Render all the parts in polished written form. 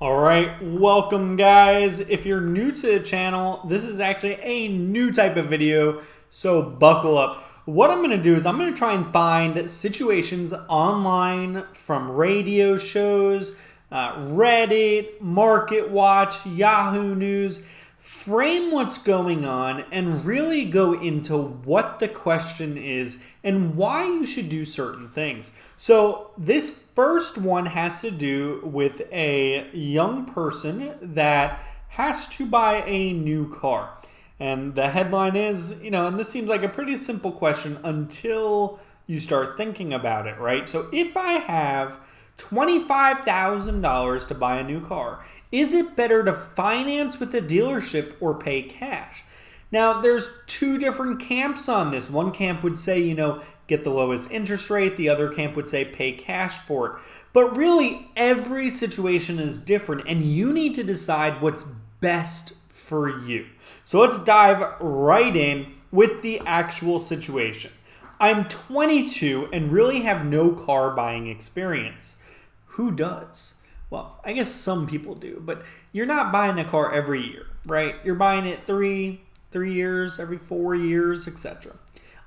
All right, welcome guys. If you're new to the channel, this is actually a new type of video, so buckle up. What I'm gonna do is I'm gonna try and find situations online from radio shows, Reddit, Market Watch, Yahoo News, frame what's going on and really go into what the question is and why you should do certain things. So this first one has to do with a young person that has to buy a new car. And the headline is, and this seems like a pretty simple question until you start thinking about it, right? So if I have $25,000 to buy a new car, is it better to finance with the dealership or pay cash? Now, there's two different camps on this. One camp would say, get the lowest interest rate. The other camp would say pay cash for it. But really, every situation is different, and you need to decide what's best for you. So let's dive right in with the actual situation. I'm 22 and really have no car buying experience. Who does? Well, I guess some people do, but you're not buying a car every year, right? You're buying it three years, every 4 years, etc.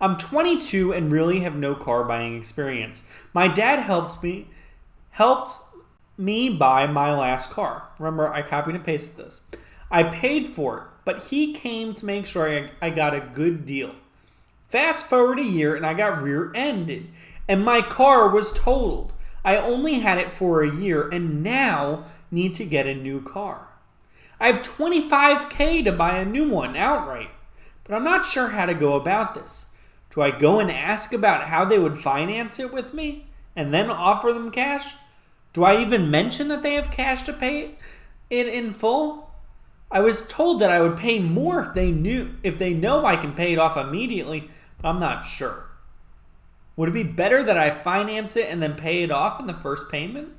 I'm 22 and really have no car buying experience. My dad helped me buy my last car. Remember, I copied and pasted this. I paid for it, but he came to make sure I got a good deal. Fast forward a year and I got rear-ended and my car was totaled. I only had it for a year and now need to get a new car. I have $25,000 to buy a new one outright, but I'm not sure how to go about this. Do I go and ask about how they would finance it with me and then offer them cash? Do I even mention that they have cash to pay it in full? I was told that I would pay more if they know I can pay it off immediately, but I'm not sure. Would it be better that I finance it and then pay it off in the first payment?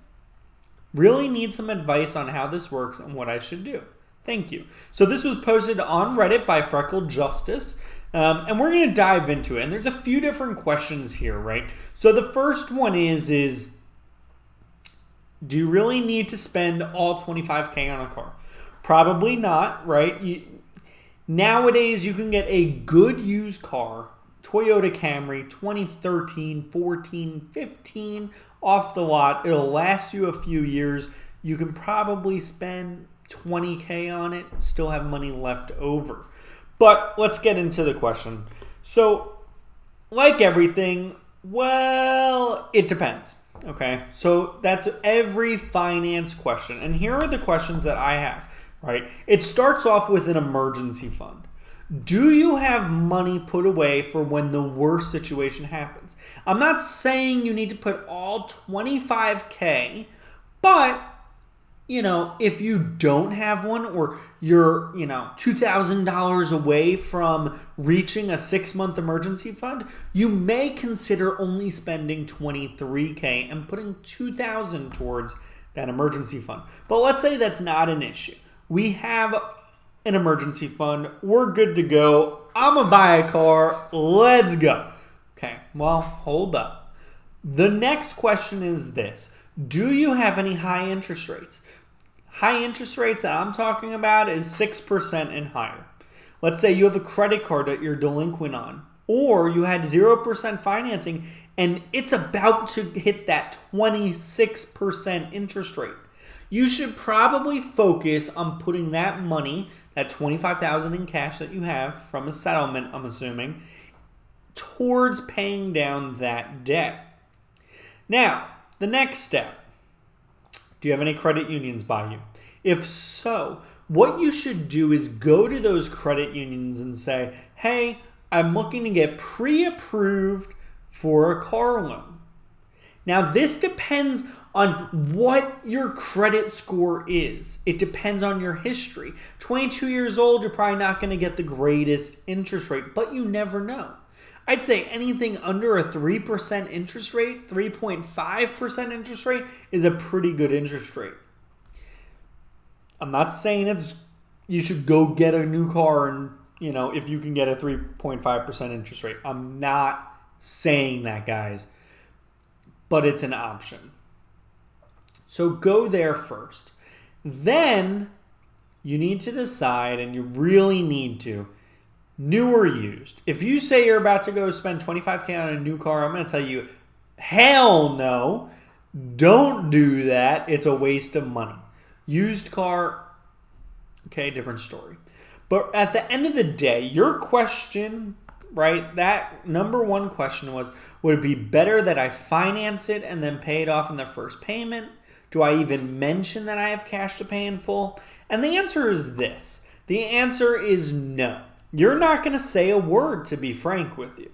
Really need some advice on how this works and what I should do. Thank you. So this was posted on Reddit by Freckled Justice, and we're going to dive into it. And there's a few different questions here, right? So the first one is do you really need to spend all $25,000 on a car? Probably not, right? Nowadays, you can get a good used car, Toyota Camry, 2013, 14, 15, off the lot. It'll last you a few years. You can probably spend $20,000 on it, still have money left over. But let's get into the question. So, like everything, well, it depends. Okay, so that's every finance question. And here are the questions that I have, right? It starts off with an emergency fund. Do you have money put away for when the worst situation happens? I'm not saying you need to put all $25,000, but if you don't have one or you're, $2,000 away from reaching a 6-month emergency fund, you may consider only spending $23,000 and putting $2,000 towards that emergency fund. But let's say that's not an issue. We have an emergency fund. We're good to go. I'm going to buy a car. Let's go. Okay, well, hold up. The next question is this. Do you have any high interest rates? High interest rates that I'm talking about is 6% and higher. Let's say you have a credit card that you're delinquent on, or you had 0% financing and it's about to hit that 26% interest rate. You should probably focus on putting that money, that $25,000 in cash that you have from a settlement, I'm assuming, towards paying down that debt. Now, the next step. Do you have any credit unions by you? If so, what you should do is go to those credit unions and say, hey, I'm looking to get pre-approved for a car loan. Now, this depends on what your credit score is. It depends on your history. 22 years old, you're probably not going to get the greatest interest rate, but you never know. I'd say anything under a 3% interest rate, 3.5% interest rate is a pretty good interest rate. I'm not saying you should go get a new car and, if you can get a 3.5% interest rate. I'm not saying that, guys, but it's an option. So go there first. Then you need to decide, and you really need to, new or used. If you say you're about to go spend $25,000 on a new car, I'm going to tell you, hell no. Don't do that. It's a waste of money. Used car, okay, different story. But at the end of the day, your question, right, that number one question was, would it be better that I finance it and then pay it off in the first payment? Do I even mention that I have cash to pay in full? And the answer is this. The answer is no. You're not going to say a word, to be frank with you,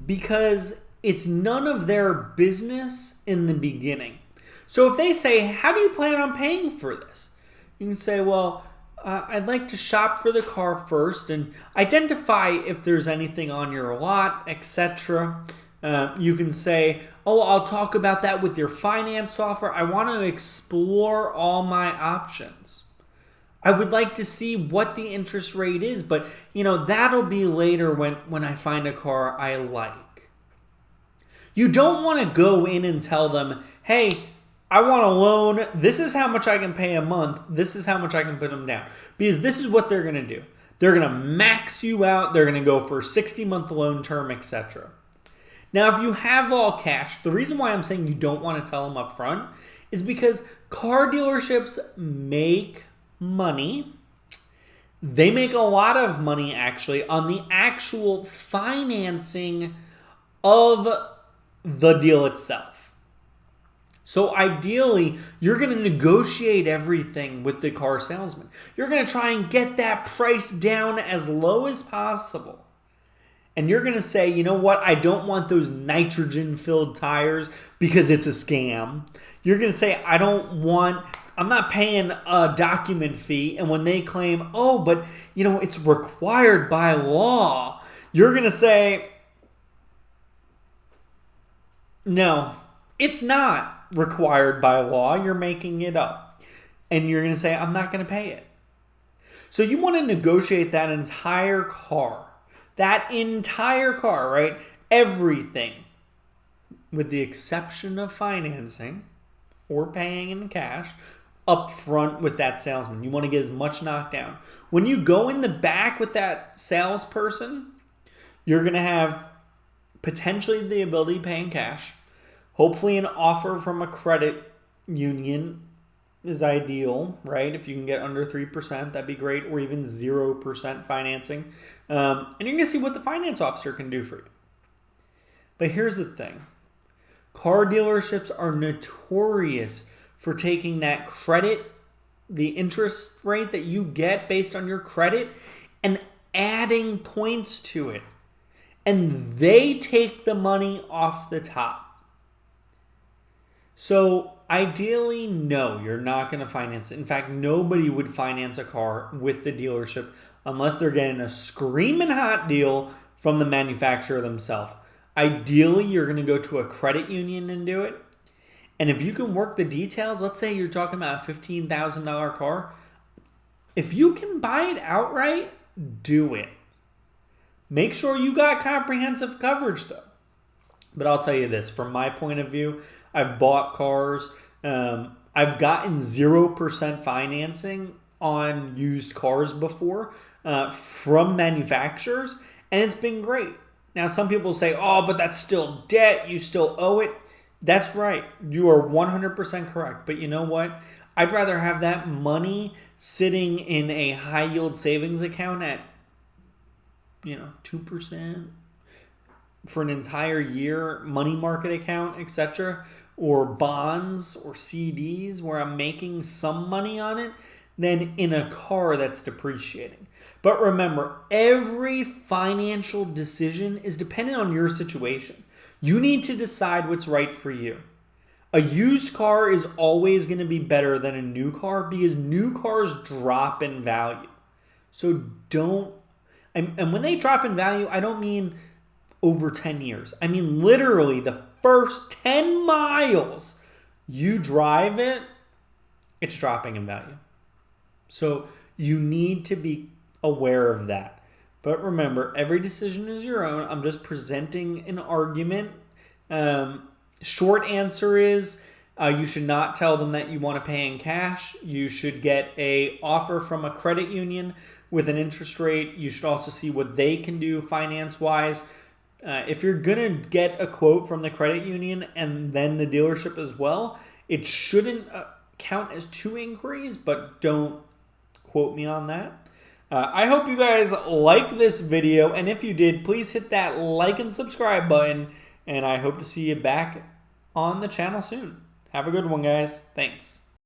because it's none of their business in the beginning. So if they say, how do you plan on paying for this? You can say, well, I'd like to shop for the car first and identify if there's anything on your lot, etc. You can say, oh, I'll talk about that with your finance software. I want to explore all my options. I would like to see what the interest rate is, but that'll be later when I find a car I like. You don't want to go in and tell them, hey, I want a loan. This is how much I can pay a month. This is how much I can put them down. Because this is what they're going to do. They're going to max you out. They're going to go for a 60-month loan term, etc. Now, if you have all cash, the reason why I'm saying you don't want to tell them up front is because car dealerships make money. They make a lot of money, actually, on the actual financing of the deal itself. So ideally, you're going to negotiate everything with the car salesman. You're going to try and get that price down as low as possible. And you're going to say, you know what, I don't want those nitrogen-filled tires because it's a scam. You're going to say, I'm not paying a document fee. And when they claim, oh, but it's required by law, you're going to say, no, it's not required by law. You're making it up. And you're going to say, I'm not going to pay it. So you want to negotiate that entire car. Right? Everything, with the exception of financing or paying in cash, up front with that salesman. You want to get as much knocked down. When you go in the back with that salesperson, you're going to have potentially the ability to pay in cash. Hopefully an offer from a credit union is ideal, right? If you can get under 3%, that'd be great, or even 0% financing. And you're going to see what the finance officer can do for you. But here's the thing. Car dealerships are notorious for taking that credit, the interest rate that you get based on your credit, and adding points to it. And they take the money off the top. So ideally, no, you're not going to finance it. In fact, nobody would finance a car with the dealership unless they're getting a screaming hot deal from the manufacturer themselves. Ideally, you're going to go to a credit union and do it. And if you can work the details, let's say you're talking about a $15,000 car. If you can buy it outright, do it. Make sure you got comprehensive coverage, though. But I'll tell you this, from my point of view, I've bought cars. I've gotten 0% financing on used cars before from manufacturers, and it's been great. Now, some people say, oh, but that's still debt. You still owe it. That's right. You are 100% correct. But you know what? I'd rather have that money sitting in a high-yield savings account at 2% for an entire year, money market account, etc., or bonds or CDs where I'm making some money on it, than in a car that's depreciating. But remember, every financial decision is dependent on your situation. You need to decide what's right for you. A used car is always going to be better than a new car because new cars drop in value. So don't, and when they drop in value, I don't mean over 10 years. I mean literally the first 10 miles you drive it, it's dropping in value. So you need to be aware of that. But remember, every decision is your own. I'm just presenting an argument. Short answer is You should not tell them that you want to pay in cash. You should get a offer from a credit union with an interest rate. You should also see what they can do finance-wise. If you're going to get a quote from the credit union and then the dealership as well, it shouldn't count as 2 inquiries, but don't quote me on that. I hope you guys like this video, and if you did, please hit that like and subscribe button, and I hope to see you back on the channel soon. Have a good one, guys. Thanks.